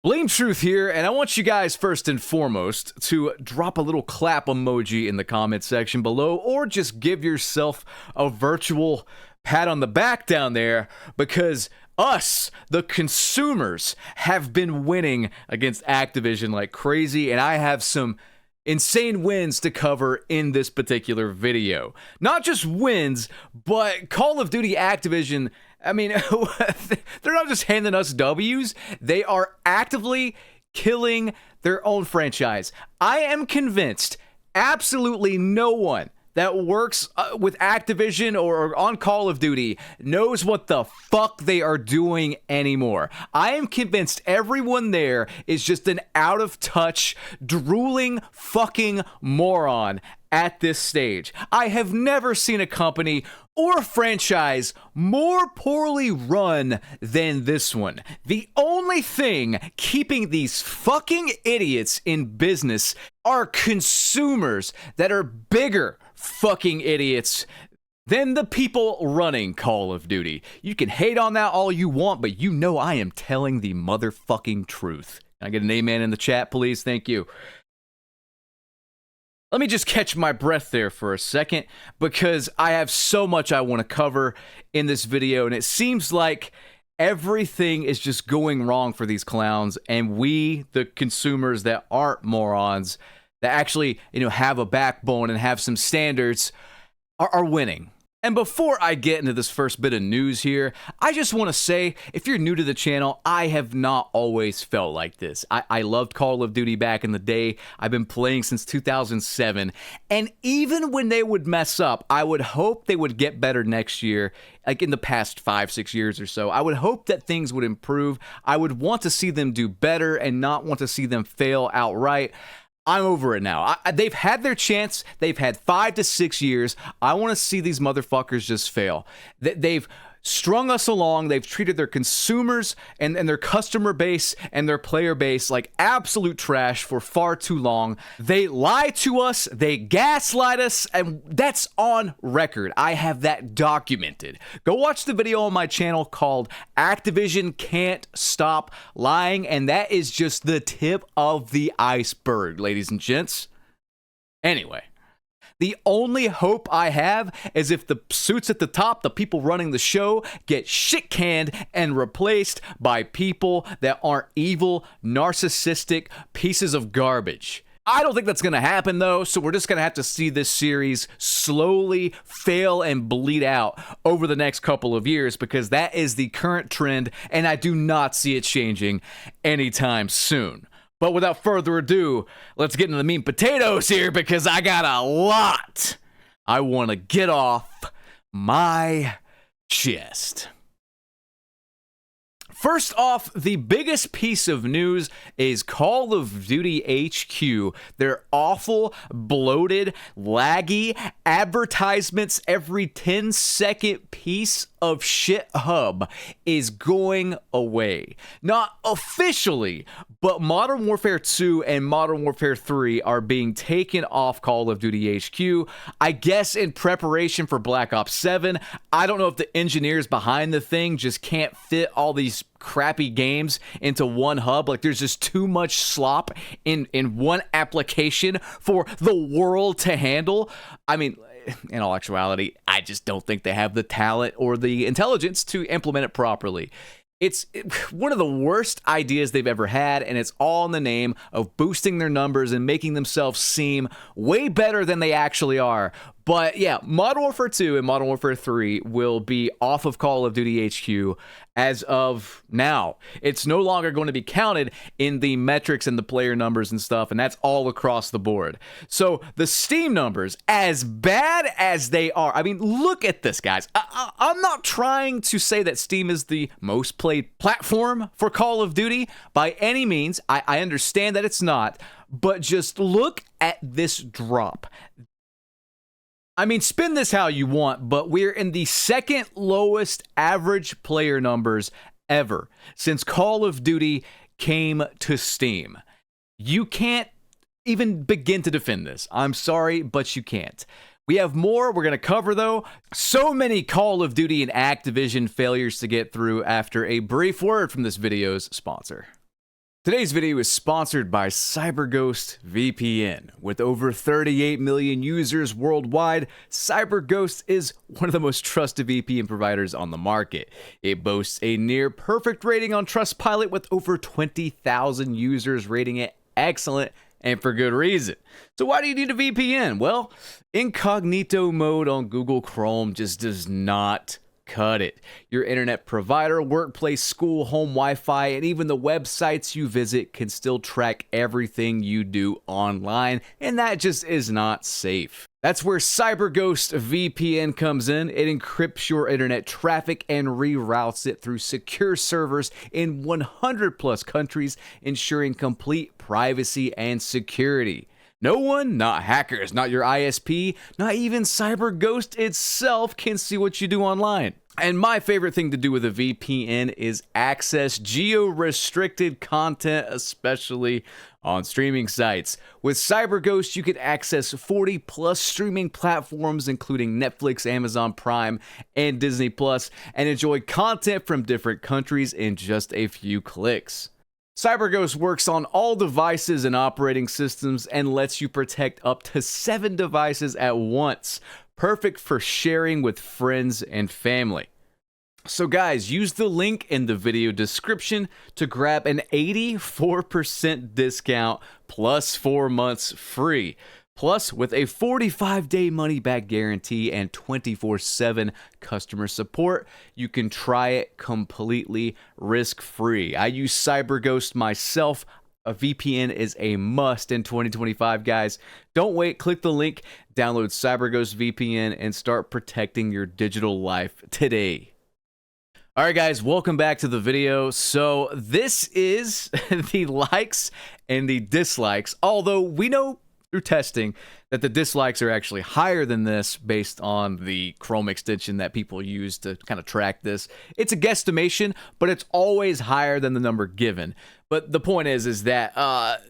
Blame Truth here, and I want you guys first and foremost to drop a little clap emoji in the comment section below, or just give yourself a virtual pat on the back down there, because us, the consumers, have been winning against Activision like crazy, and I have some insane wins to cover in this particular video. Not just wins, but Call of Duty Activision, I mean, they're not just handing us W's, they are actively killing their own franchise. I am convinced absolutely no one that works with Activision or on Call of Duty knows what the fuck they are doing anymore. I am convinced everyone there is just an out-of-touch, drooling fucking moron at this stage. I have never seen a company or franchise more poorly run than this one. The only thing keeping these fucking idiots in business are consumers that are bigger fucking idiots than the people running Call of Duty. You can hate on that all you want, but you know I am telling the motherfucking truth. Can I get an amen in the chat, please? Thank you. Let me just catch my breath there for a second, because I have so much I want to cover in this video, and it seems like everything is just going wrong for these clowns, and we, the consumers that aren't morons, that actually, have a backbone and have some standards, are winning. And before I get into this first bit of news here, I just want to say, if you're new to the channel, I have not always felt like this. I loved Call of Duty back in the day. I've been playing since 2007. And even when they would mess up, I would hope they would get better next year, like in the past 5-6 years or so. I would hope that things would improve. I would want to see them do better and not want to see them fail outright. I'm over it now. They've had their chance. They've had 5 to 6 years. I want to see these motherfuckers just fail. They've strung us along. They've treated their consumers and their customer base and their player base like absolute trash for far too long. They lie to us. They gaslight us. And that's on record. I have that documented. Go watch the video on my channel called Activision Can't Stop Lying. And that is just the tip of the iceberg, ladies and gents. Anyway. The only hope I have is if the suits at the top, the people running the show, get shit canned and replaced by people that aren't evil, narcissistic pieces of garbage. I don't think that's going to happen, though, so we're just going to have to see this series slowly fail and bleed out over the next couple of years, because that is the current trend, and I do not see it changing anytime soon. But without further ado, let's get into the meat and potatoes here, because I got a lot I want to get off my chest. First off, the biggest piece of news is Call of Duty HQ. Their awful, bloated, laggy advertisements every 10-second piece of shit hub is going away. Not officially, but Modern Warfare 2 and Modern Warfare 3 are being taken off Call of Duty HQ, I guess in preparation for Black Ops 7. I don't know if the engineers behind the thing just can't fit all these crappy games into one hub. Like, there's just too much slop in one application for the world to handle. I mean, in all actuality, I just don't think they have the talent or the intelligence to implement it properly. It's one of the worst ideas they've ever had, and it's all in the name of boosting their numbers and making themselves seem way better than they actually are. But yeah, Modern Warfare 2 and Modern Warfare 3 will be off of Call of Duty HQ as of now. It's no longer going to be counted in the metrics and the player numbers and stuff, and that's all across the board. So the Steam numbers, as bad as they are, I mean, look at this, guys. I'm not trying to say that Steam is the most played platform for Call of Duty by any means. I understand that it's not, but just look at this drop. I mean, spin this how you want, but we're in the second lowest average player numbers ever since Call of Duty came to Steam. You can't even begin to defend this. I'm sorry, but you can't. We have more we're going to cover, though. So many Call of Duty and Activision failures to get through after a brief word from this video's sponsor. Today's video is sponsored by CyberGhost VPN. With over 38 million users worldwide, CyberGhost is one of the most trusted VPN providers on the market. It boasts a near perfect rating on Trustpilot with over 20,000 users rating it excellent, and for good reason. So why do you need a VPN? Well, incognito mode on Google Chrome just does not cut it. Your internet provider, workplace, school, home Wi-Fi, and even the websites you visit can still track everything you do online, and that just is not safe. That's where CyberGhost VPN comes in. It encrypts your internet traffic and reroutes it through secure servers in 100 plus countries, ensuring complete privacy and security. No one, not hackers, not your ISP, not even CyberGhost itself can see what you do online. And my favorite thing to do with a VPN is access geo-restricted content, especially on streaming sites. With CyberGhost, you can access 40 plus streaming platforms, including Netflix, Amazon Prime, and Disney Plus, and enjoy content from different countries in just a few clicks. CyberGhost works on all devices and operating systems and lets you protect up to 7 devices at once. Perfect for sharing with friends and family. So guys, use the link in the video description to grab an 84% discount plus 4 months free. Plus, with a 45-day money-back guarantee and 24/7 customer support, you can try it completely risk-free. I use CyberGhost myself. A VPN is a must in 2025, guys. Don't wait. Click the link, download CyberGhost VPN, and start protecting your digital life today. All right, guys, welcome back to the video. So this is the likes and the dislikes, although we know through testing that the dislikes are actually higher than this based on the Chrome extension that people use to kind of track this. It's a guesstimation, but it's always higher than the number given. But the point is that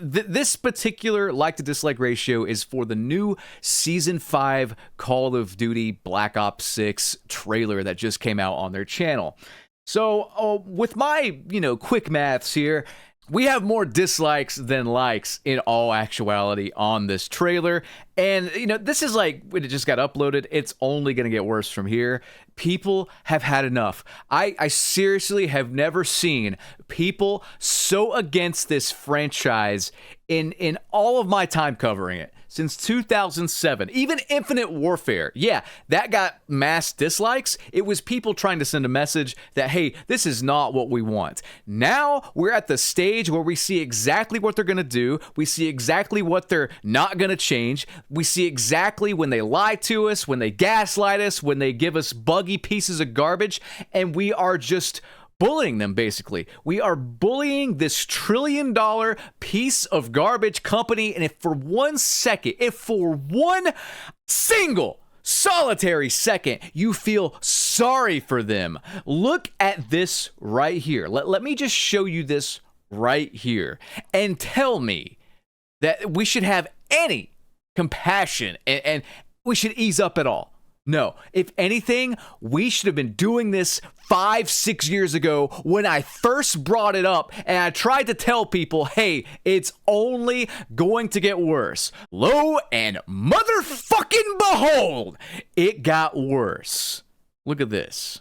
this particular like to dislike ratio is for the new Season 5 Call of Duty Black Ops 6 trailer that just came out on their channel. So with my, quick maths here, we have more dislikes than likes in all actuality on this trailer. And, this is like when it just got uploaded. It's only going to get worse from here. People have had enough. I seriously have never seen people so against this franchise in all of my time covering it. Since 2007, even Infinite Warfare, yeah, that got mass dislikes. It was people trying to send a message that, hey, this is not what we want. Now we're at the stage where we see exactly what they're going to do. We see exactly what they're not going to change. We see exactly when they lie to us, when they gaslight us, when they give us buggy pieces of garbage, and we are just bullying them, basically. We are bullying this trillion-dollar piece of garbage company, and if for one single solitary second you feel sorry for them, look at this right here. Let me just show you this right here and tell me that we should have any compassion and we should ease up at all. No, if anything, we should have been doing this 5-6 years ago when I first brought it up and I tried to tell people, hey, it's only going to get worse. Lo and motherfucking behold, it got worse. Look at this.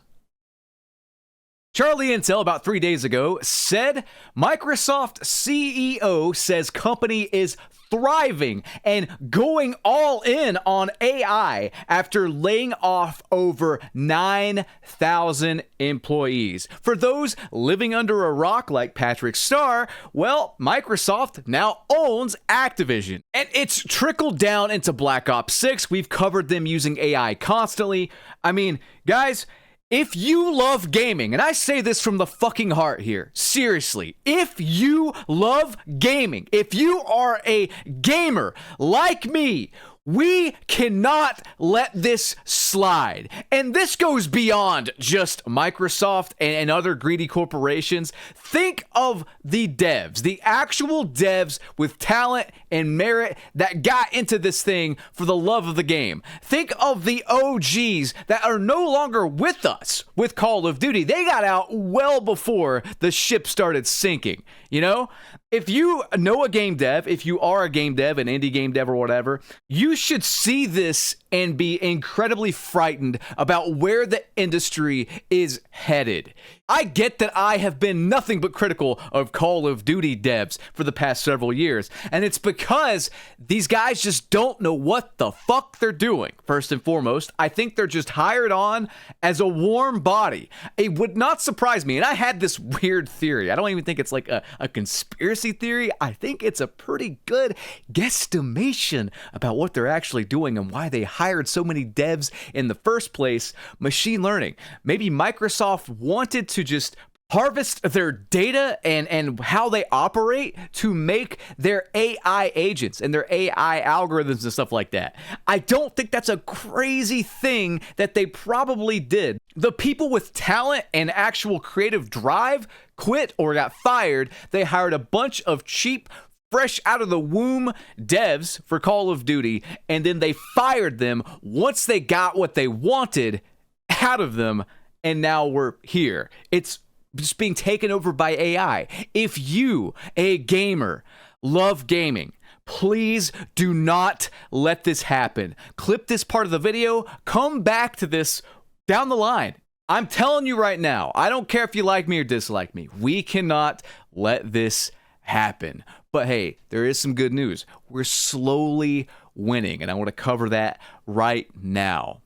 Charlie Intel, about 3 days ago, said Microsoft CEO says company is thriving and going all in on AI after laying off over 9,000 employees. For those living under a rock like Patrick Starr, well, Microsoft now owns Activision. And it's trickled down into Black Ops 6. We've covered them using AI constantly. I mean, guys, if you love gaming, and I say this from the fucking heart here, seriously, if you love gaming, if you are a gamer like me, we cannot let this slide. And this goes beyond just Microsoft and other greedy corporations. Think of the devs, the actual devs with talent and merit that got into this thing for the love of the game. Think of the OGs that are no longer with us with Call of Duty. They got out well before the ship started sinking. You know, if you know a game dev, if you are a game dev, an indie game dev or whatever, you should see this and be incredibly frightened about where the industry is headed. I get that I have been nothing but critical of Call of Duty devs for the past several years, and it's because these guys just don't know what the fuck they're doing. First and foremost, I think they're just hired on as a warm body. It would not surprise me, and I had this weird theory. I don't even think it's like a conspiracy theory. I think it's a pretty good guesstimation about what they're actually doing and why they hired so many devs in the first place. Machine learning. Maybe Microsoft wanted to just harvest their data and how they operate to make their AI agents and their AI algorithms and stuff like that. I don't think that's a crazy thing that they probably did. The people with talent and actual creative drive quit or got fired. They hired a bunch of cheap, fresh out of the womb devs for Call of Duty, and then they fired them once they got what they wanted out of them, and now we're here. It's just being taken over by AI. If you, a gamer, love gaming, please do not let this happen. Clip this part of the video, come back to this down the line. I'm telling you right now, I don't care if you like me or dislike me, we cannot let this happen. But hey, there is some good news. We're slowly winning, and I want to cover that right now.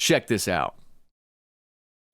Check this out.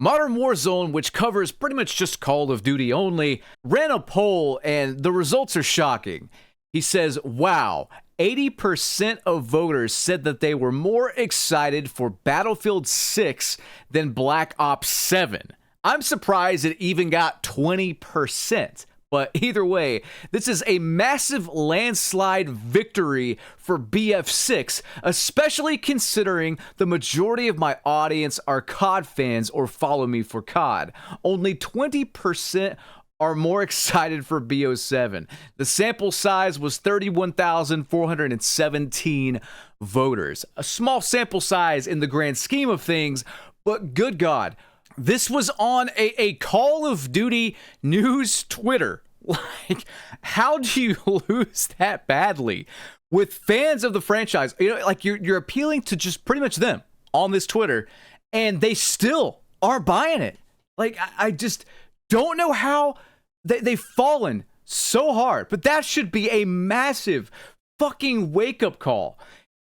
Modern Warzone, which covers pretty much just Call of Duty only, ran a poll and the results are shocking. He says, wow, 80% of voters said that they were more excited for Battlefield 6 than Black Ops 7. I'm surprised it even got 20%. But either way, this is a massive landslide victory for BF6, especially considering the majority of my audience are COD fans or follow me for COD. Only 20% are more excited for BO7. The sample size was 31,417 voters. A small sample size in the grand scheme of things, but good God. This was on a Call of Duty news Twitter. Like, how do you lose that badly? With fans of the franchise, you know, like you're appealing to just pretty much them on this Twitter, and they still are buying it. Like, I just don't know how they've fallen so hard, but that should be a massive fucking wake-up call.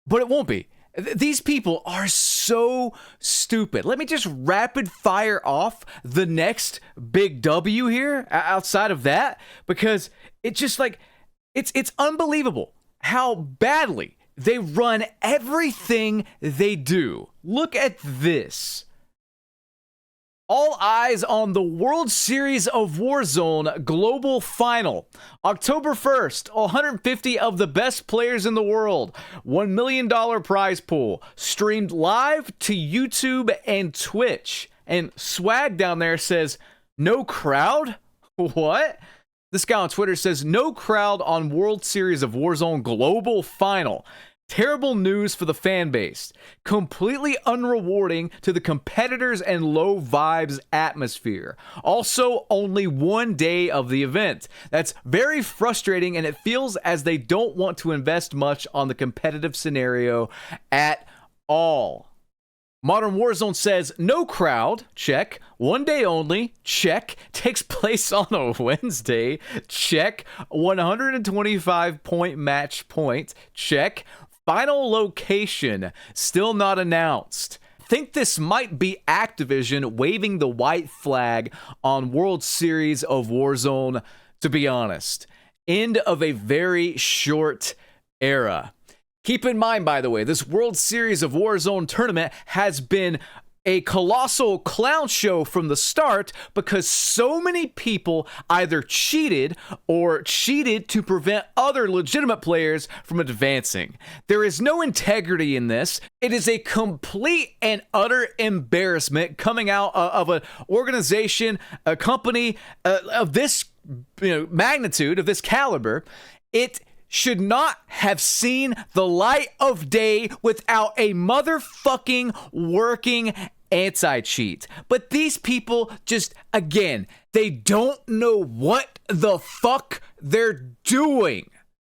But it won't be. These people are so stupid. Let me just rapid fire off the next big W here outside of that, because it's just like, it's unbelievable how badly they run everything they do. Look at this. All eyes on the World Series of Warzone Global Final. October 1st, 150 of the best players in the world. $1 million prize pool. Streamed live to YouTube and Twitch. And Swag down there says, no crowd? What? This guy on Twitter says, no crowd on World Series of Warzone Global Final. Terrible news for the fan base. Completely unrewarding to the competitors and low vibes atmosphere. Also, only one day of the event. That's very frustrating, and it feels as they don't want to invest much on the competitive scenario at all. Modern Warzone says, no crowd, check. One day only, check. Takes place on a Wednesday, check. 125 point match point, check. Final location, still not announced. Think this might be Activision waving the white flag on World Series of Warzone, to be honest. End of a very short era. Keep in mind, by the way, this World Series of Warzone tournament has been a colossal clown show from the start because so many people either cheated or cheated to prevent other legitimate players from advancing. There is no integrity in this. It is a complete and utter embarrassment coming out of an organization, a company of this magnitude, of this caliber. It should not have seen the light of day without a motherfucking working anti-cheat. But these people just, again, they don't know what the fuck they're doing.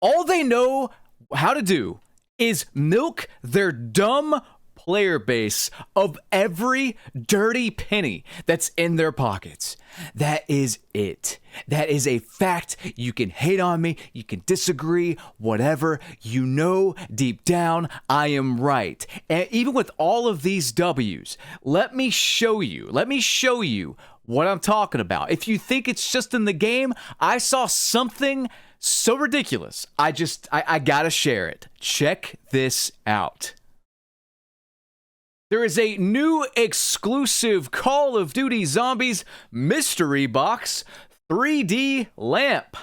All they know how to do is milk their dumb player base of every dirty penny that's in their pockets. That is it. That is a fact. You can hate on me, you can disagree, whatever. You know deep down I am right. And even with all of these W's, let me show you what I'm talking about. If you think it's just in the game, I saw something so ridiculous. I gotta share it. Check this out. There is a new exclusive Call of Duty Zombies mystery box 3D lamp.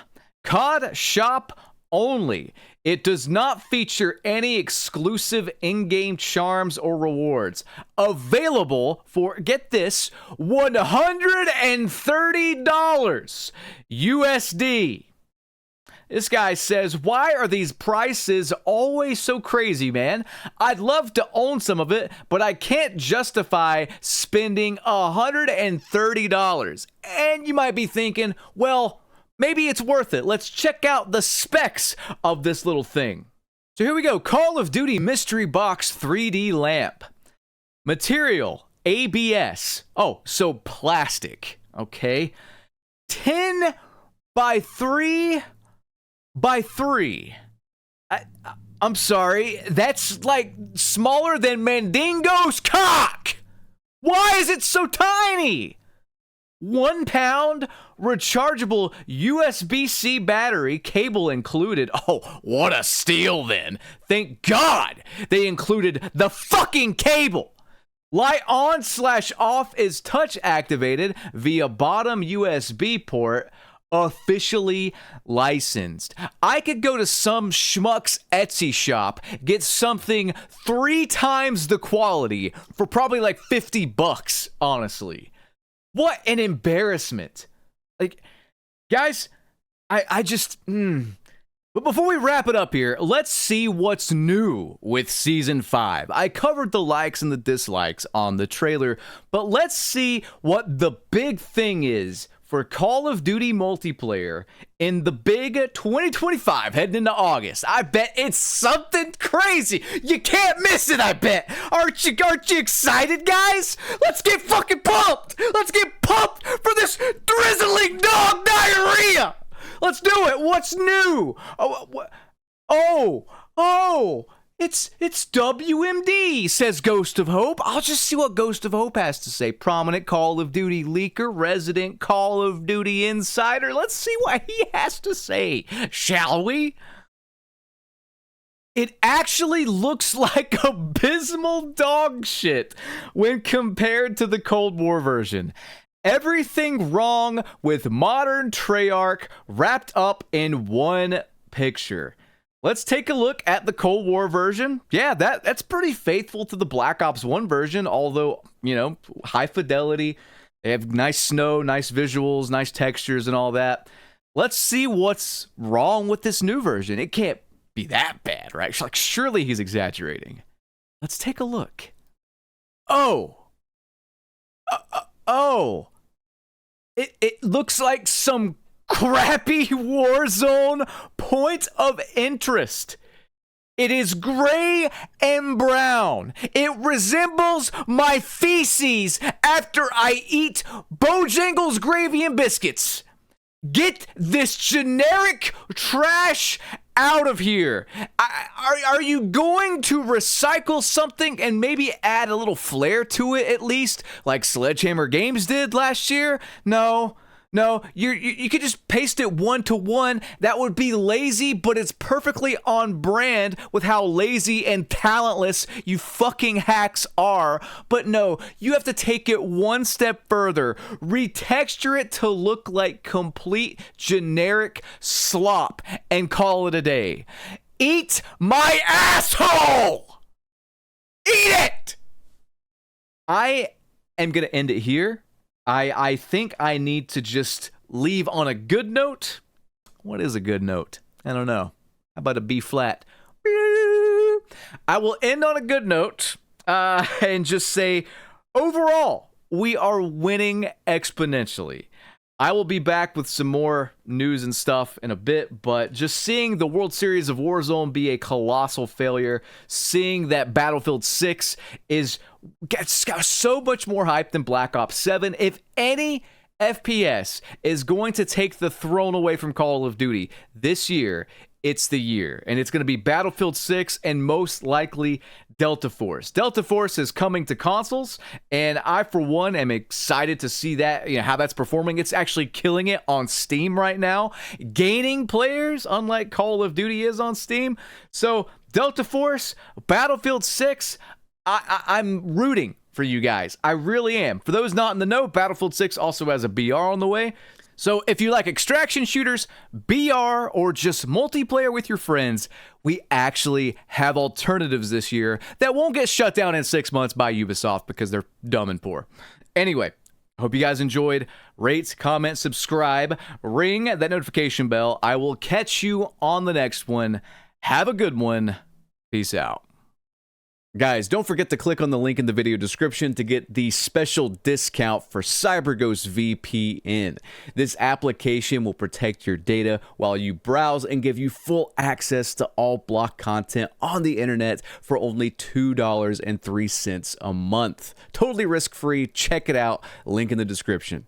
COD shop only. It does not feature any exclusive in-game charms or rewards. Available for, get this, $130 USD. This guy says, why are these prices always so crazy, man? I'd love to own some of it, but I can't justify spending $130. And you might be thinking, well, maybe it's worth it. Let's check out the specs of this little thing. So here we go. Call of Duty Mystery Box 3D Lamp. Material, ABS. Oh, so plastic. Okay. 10 by 3 by 3. I'm sorry, that's like smaller than Mandingo's cock. Why is it so tiny? 1 pound rechargeable USB-C battery, cable included. Oh, what a steal then. Thank God they included the fucking cable. Light on/off is touch activated via bottom USB port. Officially licensed. I could go to some schmuck's Etsy shop, get something 3 times the quality for probably like $50, honestly. What an embarrassment. Like, guys, I just, But before we wrap it up here, let's see what's new with Season 5. I covered the likes and the dislikes on the trailer, but let's see what the big thing is for Call of Duty multiplayer in the big 2025 heading into August. I bet it's something crazy. You can't miss it, I bet. Aren't you excited, guys? Let's get fucking pumped. Let's get pumped for this drizzling dog diarrhea. Let's do it. What's new? It's WMD, says Ghost of Hope. I'll just see what Ghost of Hope has to say. Prominent Call of Duty leaker, resident Call of Duty insider. Let's see what he has to say, shall we? It actually looks like abysmal dog shit when compared to the Cold War version. Everything wrong with modern Treyarch wrapped up in one picture. Let's take a look at the Cold War version. Yeah, that's pretty faithful to the Black Ops 1 version, although, you know, high fidelity. They have nice snow, nice visuals, nice textures and all that. Let's see what's wrong with this new version. It can't be that bad, right? Like, surely he's exaggerating. Let's take a look. It looks like some crappy Warzone point of interest. It is gray and brown. It resembles my feces after I eat Bojangles gravy and biscuits. Get this generic trash out of here. Are you going to recycle something and maybe add a little flair to it at least, like Sledgehammer Games did last year? No, you could just paste it 1-to-1. That would be lazy, but it's perfectly on brand with how lazy and talentless you fucking hacks are. But no, you have to take it one step further. Retexture it to look like complete generic slop and call it a day. Eat my asshole! Eat it! I am going to end it here. I think I need to just leave on a good note. What is a good note? I don't know. How about a B flat? I will end on a good note and just say, overall, we are winning exponentially. I will be back with some more news and stuff in a bit, but just seeing the World Series of Warzone be a colossal failure, seeing that Battlefield 6 gets got so much more hype than Black Ops 7. If any FPS is going to take the throne away from Call of Duty this year, it's the year, and it's going to be Battlefield 6 and most likely Delta Force. Delta Force is coming to consoles, and I, for one, am excited to see that, how that's performing. It's actually killing it on Steam right now, gaining players, unlike Call of Duty is on Steam. So, Delta Force, Battlefield 6, I'm rooting for you guys. I really am. For those not in the know, Battlefield 6 also has a BR on the way. So if you like extraction shooters, BR, or just multiplayer with your friends, we actually have alternatives this year that won't get shut down in 6 months by Ubisoft because they're dumb and poor. Anyway, hope you guys enjoyed. Rate, comment, subscribe, ring that notification bell. I will catch you on the next one. Have a good one. Peace out. Guys, don't forget to click on the link in the video description to get the special discount for CyberGhost VPN. This application will protect your data while you browse and give you full access to all blocked content on the internet for only $2.03 a month. Totally risk-free. Check it out. Link in the description.